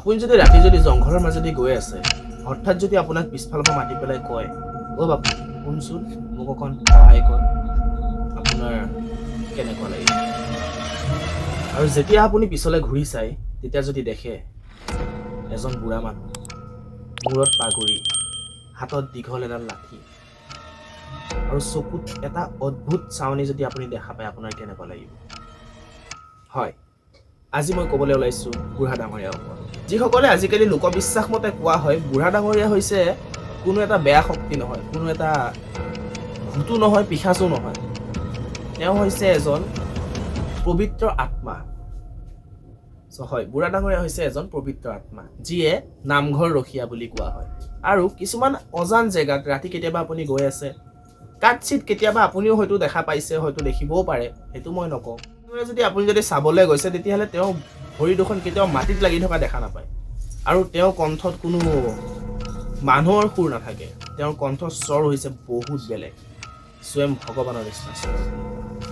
আপুনি যদি ৰাতি যদি জংঘলৰ মাজেদি গৈ আছে, হঠাৎ যদি আপোনাক পিছফালৰ পৰা মাতি পেলাই কয়, অ' বাপু শুনচোন, মোক অকণ সহায় কৰ, আপোনাৰ কেনেকুৱা লাগিব? আৰু যেতিয়া আপুনি পিছলৈ ঘূৰি চাই, তেতিয়া যদি দেখে এজন বুঢ়া মানুহ, মূৰত পাগুৰি, হাতত দীঘল এডাল লাঠি, আৰু চকুত এটা অদ্ভুত চাৱনি যদি আপুনি দেখা পায়, আপোনাৰ কেনেকুৱা লাগিব? হয়, আজি মই ক'বলৈ ওলাইছোঁ বুঢ়া ডাঙৰীয়াৰ ওপৰত। যিসকলে আজিকালি লোকবিশ্বাস মতে কোৱা হয়, বুঢ়া ডাঙৰীয়া হৈছে কোনো এটা বেয়া শক্তি নহয়, কোনো এটা ভূতো নহয়, পিশাচো নহয়। তেওঁ হৈছে এজন পবিত্ৰ আত্মা। হয়, বুঢ়া ডাঙৰীয়া হৈছে এজন পবিত্ৰ আত্মা, যিয়ে নামঘৰ ৰখীয়া বুলি কোৱা হয়। আৰু কিছুমান অজান জেগাত ৰাতি কেতিয়াবা আপুনি গৈ আছে, কাৎচিত কেতিয়াবা আপুনিও হয়তো দেখা পাইছে, হয়তো দেখিবও পাৰে, সেইটো মই নকওঁ। যদি আপুনি যদি চাবলৈ গৈছে, তেতিয়াহ'লে তেওঁ ভৰি দুখন কেতিয়াও মাটিত লাগি থকা দেখা নাপায়। আৰু তেওঁৰ কণ্ঠত কোনো মানুহৰ সুৰ নাথাকে, তেওঁৰ কণ্ঠস্বৰ হৈছে বহুত বেলেগ, স্বয়ং ভগৱানৰ নিচিনা স্বৰ।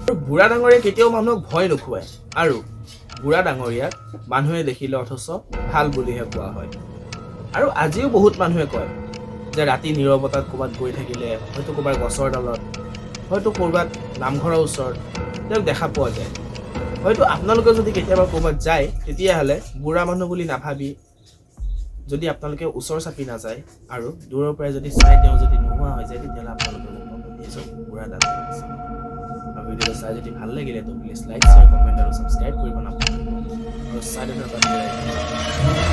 আৰু বুঢ়া ডাঙৰীয়াই কেতিয়াও মানুহক ভয় নোখুৱায়, আৰু বুঢ়া ডাঙৰীয়াক মানুহে দেখিলে অথচ ভাল বুলিহে কোৱা হয়। আৰু আজিও বহুত মানুহে কয় যে ৰাতি নীৰৱতাত ক'ৰবাত গৈ থাকিলে, হয়তো ক'ৰবাত গছৰ ডালত, হয়তো ক'ৰবাত নামঘৰৰ ওচৰত তেওঁক দেখা পোৱা যায়। হয়তো আপোনালোকে যদি কেতিয়াবা ক'ৰবাত যায়, তেতিয়াহ'লে বুঢ়া মানুহ বুলি নাভাবি, যদি আপোনালোকে ওচৰ চাপি নাযায় আৰু দূৰৰ পৰাই যদি চাই তেওঁ যদি নোহোৱা হৈ যায়, তেতিয়াহ'লে আপোনালোকে গম পাব এজন বুঢ়া ডাঙৰীয়া আছে। আৰু ভিডিঅ'টো চাই যদি ভাল লাগিলে তো প্লিজ লাইক, শ্বেয়াৰ, কমেণ্ট আৰু ছাবস্ক্ৰাইব কৰিব নাপাহৰিব। আৰু চাইডত এটা